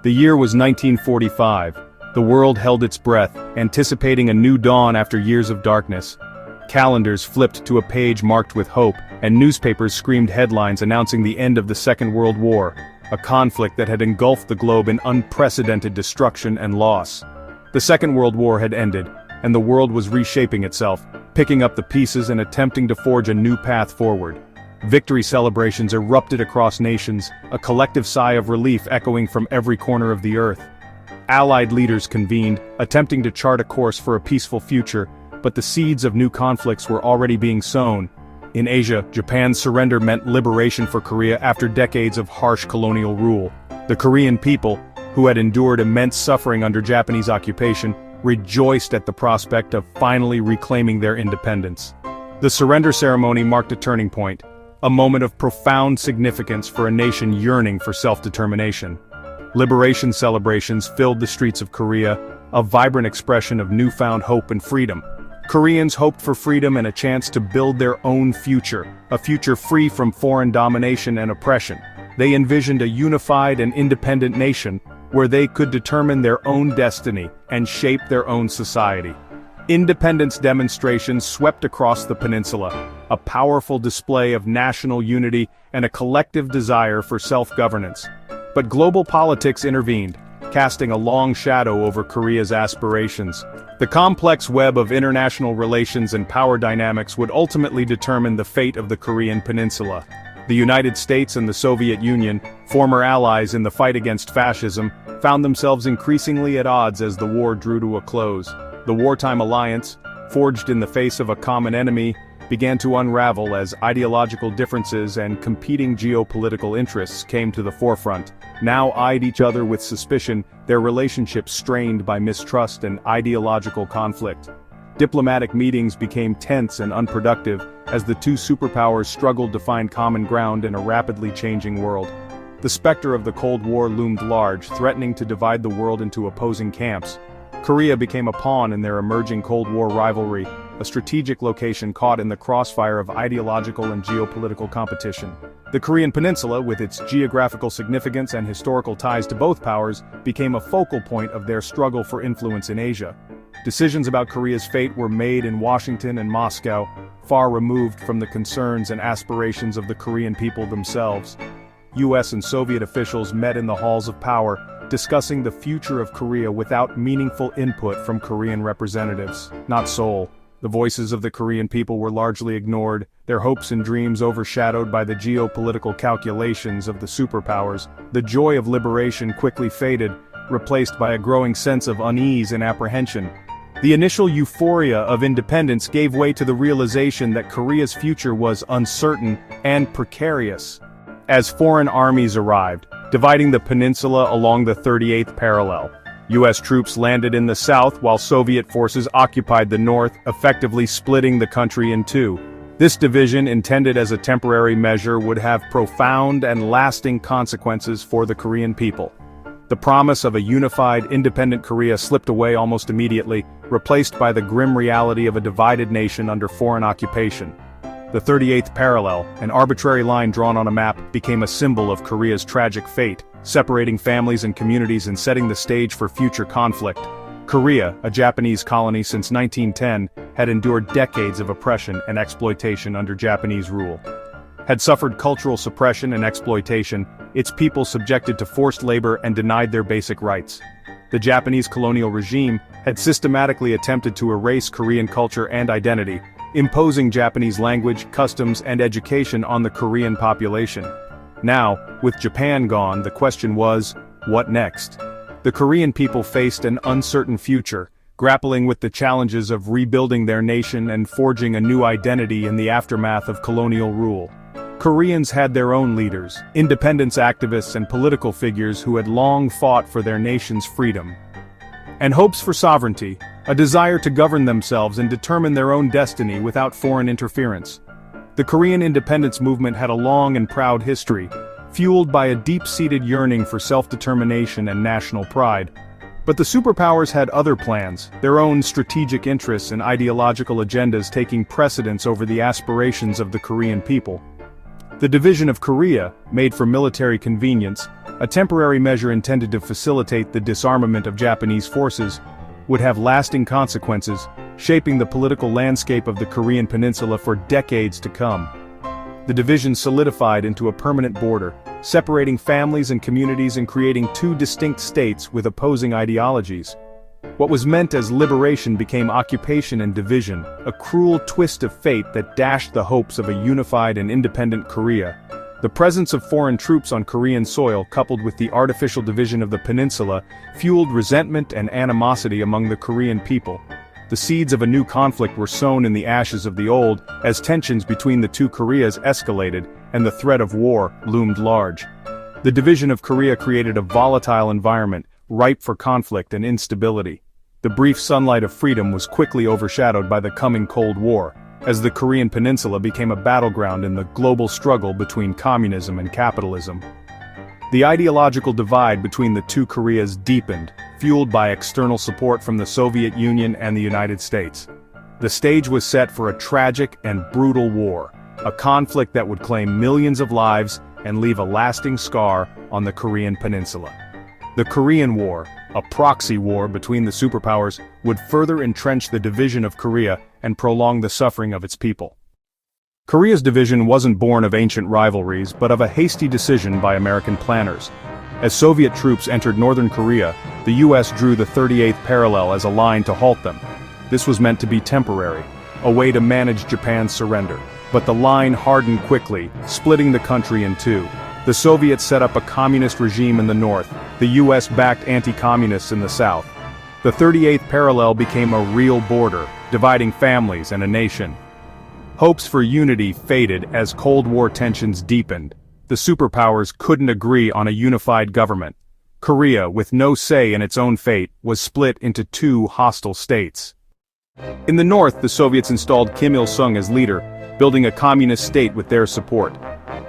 The year was 1945. The world held its breath, anticipating a new dawn after years of darkness. Calendars flipped to a page marked with hope, and newspapers screamed headlines announcing the end of the Second World War, a conflict that had engulfed the globe in unprecedented destruction and loss. The Second World War had ended, and the world was reshaping itself, picking up the pieces and attempting to forge a new path forward. Victory celebrations erupted across nations, a collective sigh of relief echoing from every corner of the earth. Allied leaders convened, attempting to chart a course for a peaceful future, but the seeds of new conflicts were already being sown. In Asia, Japan's surrender meant liberation for Korea after decades of harsh colonial rule. The Korean people, who had endured immense suffering under Japanese occupation, rejoiced at the prospect of finally reclaiming their independence. The surrender ceremony marked a turning point, a moment of profound significance for a nation yearning for self-determination. Liberation celebrations filled the streets of Korea, a vibrant expression of newfound hope and freedom. Koreans hoped for freedom and a chance to build their own future, a future free from foreign domination and oppression. They envisioned a unified and independent nation, where they could determine their own destiny and shape their own society. Independence demonstrations swept across the peninsula, a powerful display of national unity and a collective desire for self-governance. But global politics intervened, casting a long shadow over Korea's aspirations. The complex web of international relations and power dynamics would ultimately determine the fate of the Korean peninsula. The United States and the Soviet Union, former allies in the fight against fascism, found themselves increasingly at odds as the war drew to a close. The wartime alliance, forged in the face of a common enemy, began to unravel as ideological differences and competing geopolitical interests came to the forefront. Now eyed each other with suspicion, their relationship strained by mistrust and ideological conflict. Diplomatic meetings became tense and unproductive as the two superpowers struggled to find common ground in a rapidly changing world. The specter of the Cold War loomed large, threatening to divide the world into opposing camps. Korea became a pawn in their emerging Cold War rivalry, a strategic location caught in the crossfire of ideological and geopolitical competition. The Korean Peninsula, with its geographical significance and historical ties to both powers, became a focal point of their struggle for influence in Asia. Decisions about Korea's fate were made in Washington and Moscow, far removed from the concerns and aspirations of the Korean people themselves. US and Soviet officials met in the halls of power, discussing the future of Korea without meaningful input from Korean representatives. Not Seoul. The voices of the Korean people were largely ignored, their hopes and dreams overshadowed by the geopolitical calculations of the superpowers. The joy of liberation quickly faded, replaced by a growing sense of unease and apprehension. The initial euphoria of independence gave way to the realization that Korea's future was uncertain and precarious. As foreign armies arrived, dividing the peninsula along the 38th parallel, US troops landed in the south while Soviet forces occupied the north, effectively splitting the country in two. This division, intended as a temporary measure, would have profound and lasting consequences for the Korean people. The promise of a unified, independent Korea slipped away almost immediately, replaced by the grim reality of a divided nation under foreign occupation. The 38th parallel, an arbitrary line drawn on a map, became a symbol of Korea's tragic fate, separating families and communities and setting the stage for future conflict. Korea, a Japanese colony since 1910, had endured decades of oppression and exploitation under Japanese rule. Had suffered cultural suppression and exploitation, its people subjected to forced labor and denied their basic rights. The Japanese colonial regime had systematically attempted to erase Korean culture and identity, imposing Japanese language, customs, and education on the Korean population. Now, with Japan gone, the question was, what next? The Korean people faced an uncertain future, grappling with the challenges of rebuilding their nation and forging a new identity in the aftermath of colonial rule. Koreans had their own leaders, independence activists and political figures who had long fought for their nation's freedom. And hopes for sovereignty, a desire to govern themselves and determine their own destiny without foreign interference. The Korean independence movement had a long and proud history, fueled by a deep-seated yearning for self-determination and national pride. But the superpowers had other plans, their own strategic interests and ideological agendas taking precedence over the aspirations of the Korean people. The division of Korea, made for military convenience, a temporary measure intended to facilitate the disarmament of Japanese forces, would have lasting consequences, shaping the political landscape of the Korean peninsula for decades to come. The division solidified into a permanent border, separating families and communities and creating two distinct states with opposing ideologies. What was meant as liberation became occupation and division, a cruel twist of fate that dashed the hopes of a unified and independent Korea. The presence of foreign troops on Korean soil, coupled with the artificial division of the peninsula, fueled resentment and animosity among the Korean people. The seeds of a new conflict were sown in the ashes of the old, as tensions between the two Koreas escalated, and the threat of war loomed large. The division of Korea created a volatile environment, ripe for conflict and instability. The brief sunlight of freedom was quickly overshadowed by the coming Cold War, as the Korean peninsula became a battleground in the global struggle between communism and capitalism. The ideological divide between the two Koreas deepened, fueled by external support from the Soviet Union and the United States. The stage was set for a tragic and brutal war, a conflict that would claim millions of lives and leave a lasting scar on the Korean peninsula. The Korean War, a proxy war between the superpowers, would further entrench the division of Korea and prolong the suffering of its people. Korea's division wasn't born of ancient rivalries but of a hasty decision by American planners. As Soviet troops entered northern Korea, the US drew the 38th parallel as a line to halt them. This was meant to be temporary, a way to manage Japan's surrender. But the line hardened quickly, splitting the country in two. The Soviets set up a communist regime in the north, the US backed anti-communists in the south. The 38th parallel became a real border, dividing families and a nation. Hopes for unity faded as Cold War tensions deepened. The superpowers couldn't agree on a unified government. Korea, with no say in its own fate, was split into two hostile states. In the north, the Soviets installed Kim Il-sung as leader, building a communist state with their support.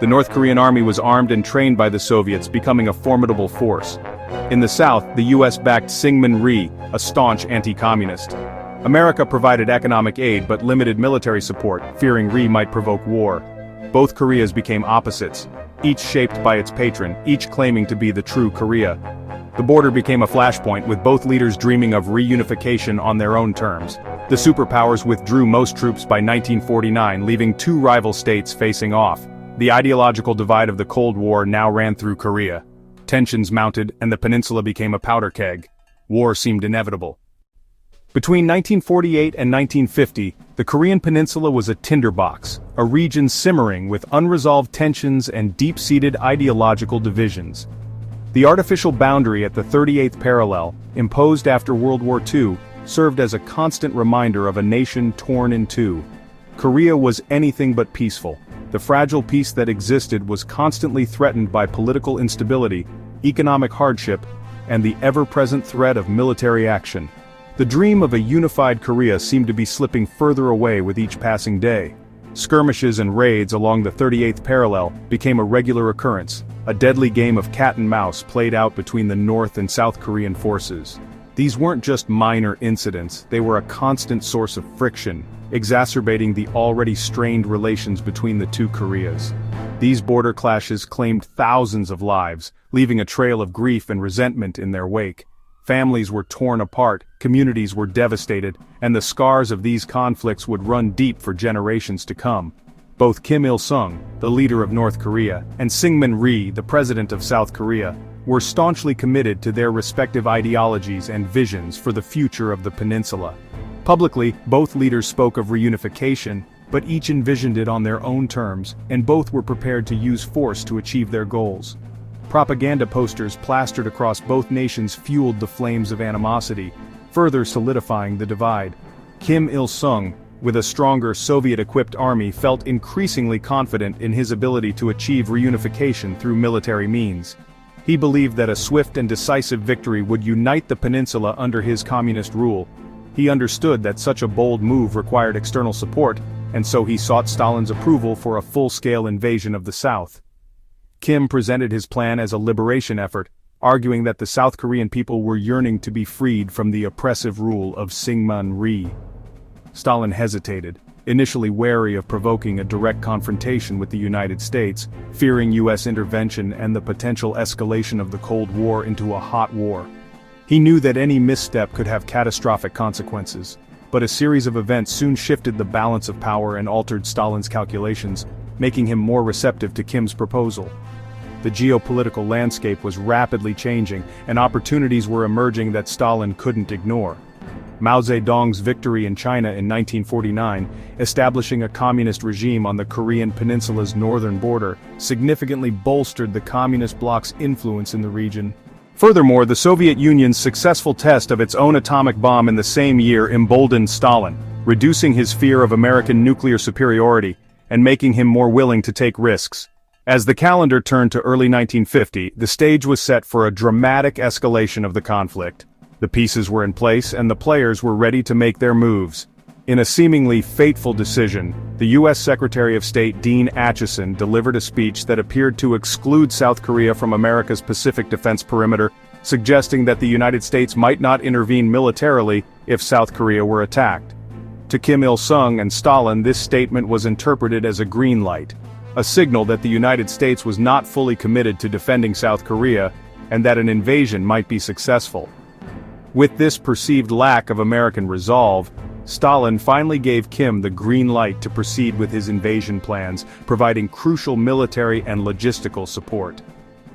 The North Korean army was armed and trained by the Soviets, becoming a formidable force. In the south, the US-backed Syngman Rhee, a staunch anti-communist. America provided economic aid but limited military support, fearing Rhee might provoke war. Both Koreas became opposites, each shaped by its patron, each claiming to be the true Korea. The border became a flashpoint, with both leaders dreaming of reunification on their own terms. The superpowers withdrew most troops by 1949, leaving two rival states facing off. The ideological divide of the Cold War now ran through Korea. Tensions mounted, and the peninsula became a powder keg. War seemed inevitable. Between 1948 and 1950, the Korean peninsula was a tinderbox, a region simmering with unresolved tensions and deep-seated ideological divisions. The artificial boundary at the 38th parallel, imposed after World War II, served as a constant reminder of a nation torn in two. Korea was anything but peaceful. The fragile peace that existed was constantly threatened by political instability, economic hardship, and the ever-present threat of military action. The dream of a unified Korea seemed to be slipping further away with each passing day. Skirmishes and raids along the 38th parallel became a regular occurrence, a deadly game of cat and mouse played out between the North and South Korean forces. These weren't just minor incidents, they were a constant source of friction, exacerbating the already strained relations between the two Koreas. These border clashes claimed thousands of lives, leaving a trail of grief and resentment in their wake. Families were torn apart, communities were devastated, and the scars of these conflicts would run deep for generations to come. Both Kim Il-sung, the leader of North Korea, and Syngman Rhee, the president of South Korea, were staunchly committed to their respective ideologies and visions for the future of the peninsula. Publicly, both leaders spoke of reunification, but each envisioned it on their own terms, and both were prepared to use force to achieve their goals. Propaganda posters plastered across both nations fueled the flames of animosity, further solidifying the divide. Kim Il-sung, with a stronger Soviet-equipped army, felt increasingly confident in his ability to achieve reunification through military means. He believed that a swift and decisive victory would unite the peninsula under his communist rule. He understood that such a bold move required external support, and so he sought Stalin's approval for a full-scale invasion of the South. Kim presented his plan as a liberation effort, arguing that the South Korean people were yearning to be freed from the oppressive rule of Syngman Rhee. Stalin hesitated, initially wary of provoking a direct confrontation with the United States, fearing U.S. intervention and the potential escalation of the Cold War into a hot war. He knew that any misstep could have catastrophic consequences, but a series of events soon shifted the balance of power and altered Stalin's calculations, making him more receptive to Kim's proposal. The geopolitical landscape was rapidly changing, and opportunities were emerging that Stalin couldn't ignore. Mao Zedong's victory in China in 1949, establishing a communist regime on the Korean Peninsula's northern border, significantly bolstered the communist bloc's influence in the region. Furthermore, the Soviet Union's successful test of its own atomic bomb in the same year emboldened Stalin, reducing his fear of American nuclear superiority and making him more willing to take risks. As the calendar turned to early 1950, the stage was set for a dramatic escalation of the conflict. The pieces were in place and the players were ready to make their moves. In a seemingly fateful decision, the U.S. Secretary of State Dean Acheson delivered a speech that appeared to exclude South Korea from America's Pacific defense perimeter, suggesting that the United States might not intervene militarily if South Korea were attacked. To Kim Il-sung and Stalin, this statement was interpreted as a green light, a signal that the United States was not fully committed to defending South Korea, and that an invasion might be successful. With this perceived lack of American resolve, Stalin finally gave Kim the green light to proceed with his invasion plans, providing crucial military and logistical support.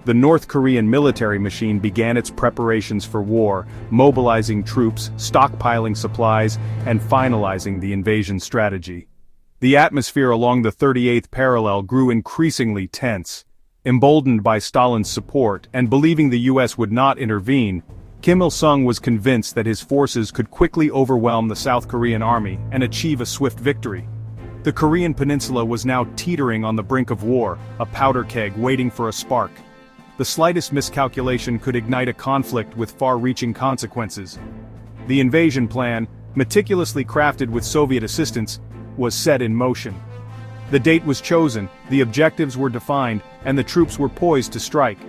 The North Korean military machine began its preparations for war, mobilizing troops, stockpiling supplies, and finalizing the invasion strategy. The atmosphere along the 38th parallel grew increasingly tense. Emboldened by Stalin's support and believing the U.S. would not intervene, Kim Il-sung was convinced that his forces could quickly overwhelm the South Korean army and achieve a swift victory. The Korean peninsula was now teetering on the brink of war, a powder keg waiting for a spark. The slightest miscalculation could ignite a conflict with far-reaching consequences. The invasion plan, meticulously crafted with Soviet assistance, was set in motion. The date was chosen, the objectives were defined, and the troops were poised to strike.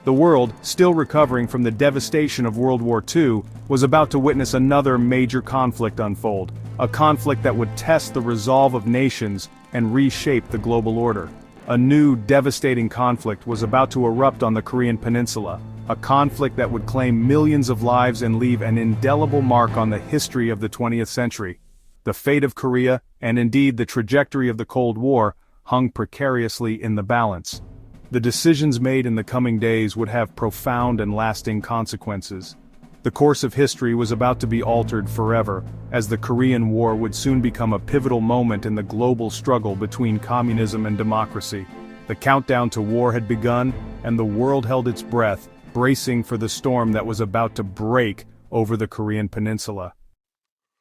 The world, still recovering from the devastation of World War II, was about to witness another major conflict unfold, a conflict that would test the resolve of nations and reshape the global order. A new, devastating conflict was about to erupt on the Korean Peninsula, a conflict that would claim millions of lives and leave an indelible mark on the history of the 20th century. The fate of Korea, and indeed the trajectory of the Cold War, hung precariously in the balance. The decisions made in the coming days would have profound and lasting consequences. The course of history was about to be altered forever, as the Korean War would soon become a pivotal moment in the global struggle between communism and democracy. The countdown to war had begun, and the world held its breath, bracing for the storm that was about to break over the Korean Peninsula.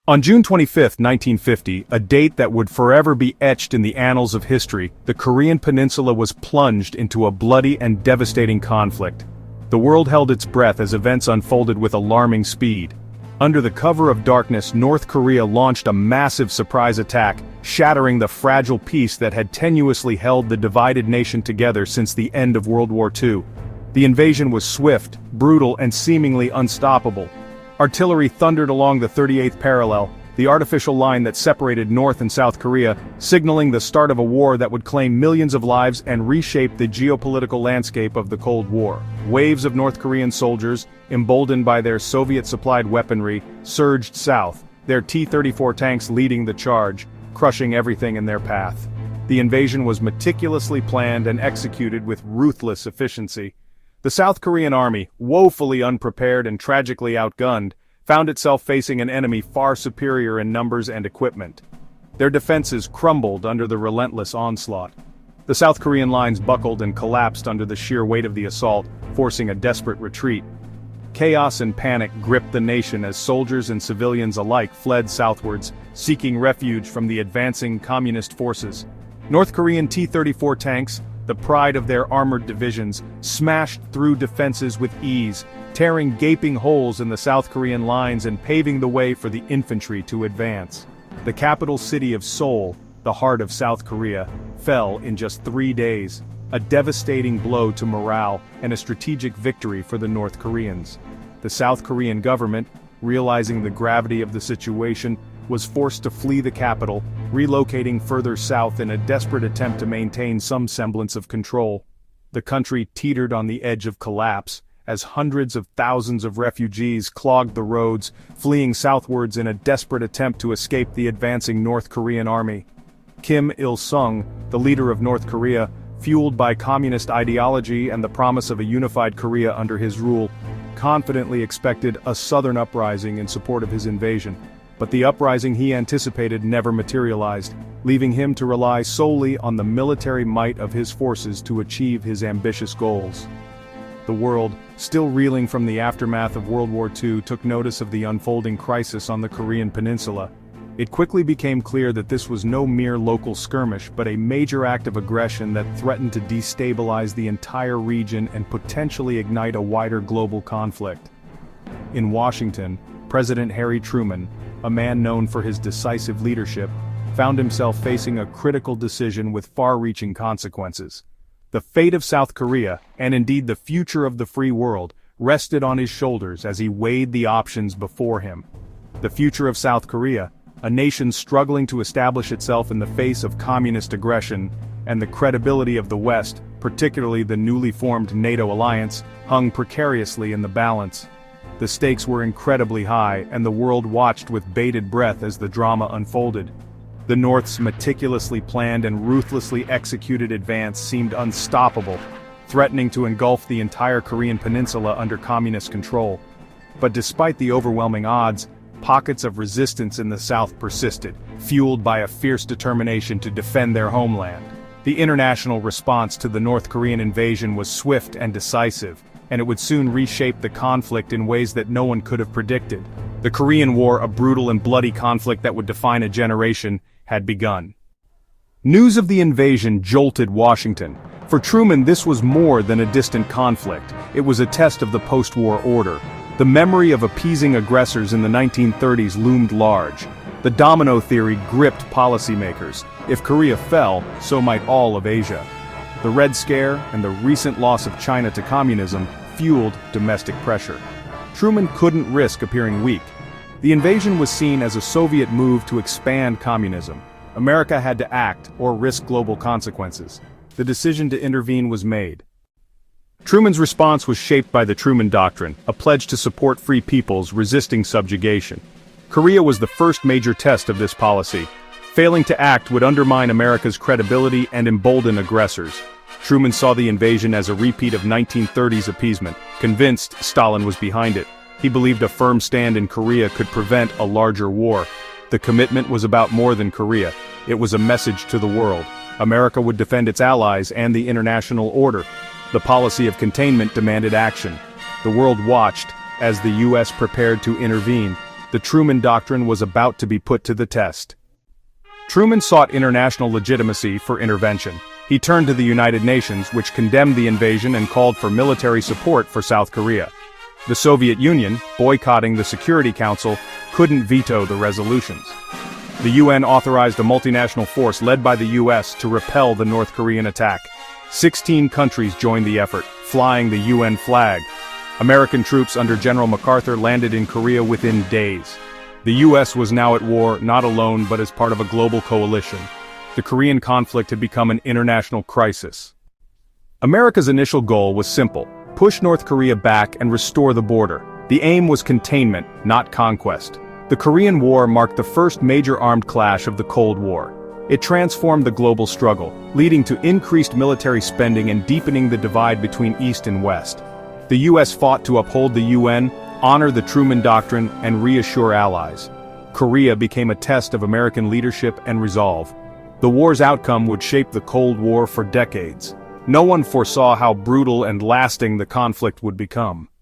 On June 25, 1950, a date that would forever be etched in the annals of history, the Korean Peninsula was plunged into a bloody and devastating conflict. The world held its breath as events unfolded with alarming speed. Under the cover of darkness, North Korea launched a massive surprise attack, shattering the fragile peace that had tenuously held the divided nation together since the end of World War II. The invasion was swift, brutal, and seemingly unstoppable. Artillery thundered along the 38th parallel, the artificial line that separated North and South Korea, signaling the start of a war that would claim millions of lives and reshape the geopolitical landscape of the Cold War. Waves of North Korean soldiers, emboldened by their Soviet-supplied weaponry, surged south, their T-34 tanks leading the charge, crushing everything in their path. The invasion was meticulously planned and executed with ruthless efficiency. The South Korean army, woefully unprepared and tragically outgunned, found itself facing an enemy far superior in numbers and equipment. Their defenses crumbled under the relentless onslaught. The South Korean lines buckled and collapsed under the sheer weight of the assault, forcing a desperate retreat. Chaos and panic gripped the nation as soldiers and civilians alike fled southwards, seeking refuge from the advancing communist forces. North Korean T-34 tanks, the pride of their armored divisions, smashed through defenses with ease, tearing gaping holes in the South Korean lines and paving the way for the infantry to advance. The capital city of Seoul, the heart of South Korea, fell in just 3 days, a devastating blow to morale and a strategic victory for the North Koreans. The South Korean government, realizing the gravity of the situation, was forced to flee the capital, relocating further south in a desperate attempt to maintain some semblance of control. The country teetered on the edge of collapse, as hundreds of thousands of refugees clogged the roads, fleeing southwards in a desperate attempt to escape the advancing North Korean army. Kim Il-sung, the leader of North Korea, fueled by communist ideology and the promise of a unified Korea under his rule, confidently expected a southern uprising in support of his invasion. But the uprising he anticipated never materialized, leaving him to rely solely on the military might of his forces to achieve his ambitious goals. The world, still reeling from the aftermath of World War II, took notice of the unfolding crisis on the Korean Peninsula. It quickly became clear that this was no mere local skirmish but a major act of aggression that threatened to destabilize the entire region and potentially ignite a wider global conflict. In Washington, President Harry Truman, a man known for his decisive leadership, found himself facing a critical decision with far-reaching consequences. The fate of South Korea, and indeed the future of the free world, rested on his shoulders as he weighed the options before him. The future of South Korea, a nation struggling to establish itself in the face of communist aggression, and the credibility of the West, particularly the newly formed NATO alliance, hung precariously in the balance. The stakes were incredibly high, and the world watched with bated breath as the drama unfolded. The North's meticulously planned and ruthlessly executed advance seemed unstoppable, threatening to engulf the entire Korean peninsula under communist control. But despite the overwhelming odds, pockets of resistance in the South persisted, fueled by a fierce determination to defend their homeland. The international response to the North Korean invasion was swift and decisive, and it would soon reshape the conflict in ways that no one could have predicted. The Korean War, a brutal and bloody conflict that would define a generation, had begun. News of the invasion jolted Washington. For Truman, this was more than a distant conflict. It was a test of the post-war order. The memory of appeasing aggressors in the 1930s loomed large. The domino theory gripped policymakers. If Korea fell, so might all of Asia. The Red Scare and the recent loss of China to communism fueled domestic pressure. Truman couldn't risk appearing weak. The invasion was seen as a Soviet move to expand communism. America had to act or risk global consequences. The decision to intervene was made. Truman's response was shaped by the Truman Doctrine, a pledge to support free peoples resisting subjugation. Korea was the first major test of this policy. Failing to act would undermine America's credibility and embolden aggressors. Truman saw the invasion as a repeat of 1930s appeasement, convinced Stalin was behind it. He believed a firm stand in Korea could prevent a larger war. The commitment was about more than Korea. It was a message to the world. America would defend its allies and the international order. The policy of containment demanded action. The world watched as the U.S. prepared to intervene. The Truman Doctrine was about to be put to the test. Truman sought international legitimacy for intervention. He turned to the United Nations, which condemned the invasion and called for military support for South Korea. The Soviet Union, boycotting the Security Council, couldn't veto the resolutions. The UN authorized a multinational force led by the U.S. to repel the North Korean attack. 16 countries joined the effort, flying the UN flag. American troops under General MacArthur landed in Korea within days. The U.S. was now at war, not alone but as part of a global coalition. The Korean conflict had become an international crisis. America's initial goal was simple: push North Korea back and restore the border. The aim was containment, not conquest. The Korean War marked the first major armed clash of the Cold War. It transformed the global struggle, leading to increased military spending and deepening the divide between East and West. The U.S. fought to uphold the UN, honor the Truman Doctrine, and reassure allies. Korea became a test of American leadership and resolve. The war's outcome would shape the Cold War for decades. No one foresaw how brutal and lasting the conflict would become.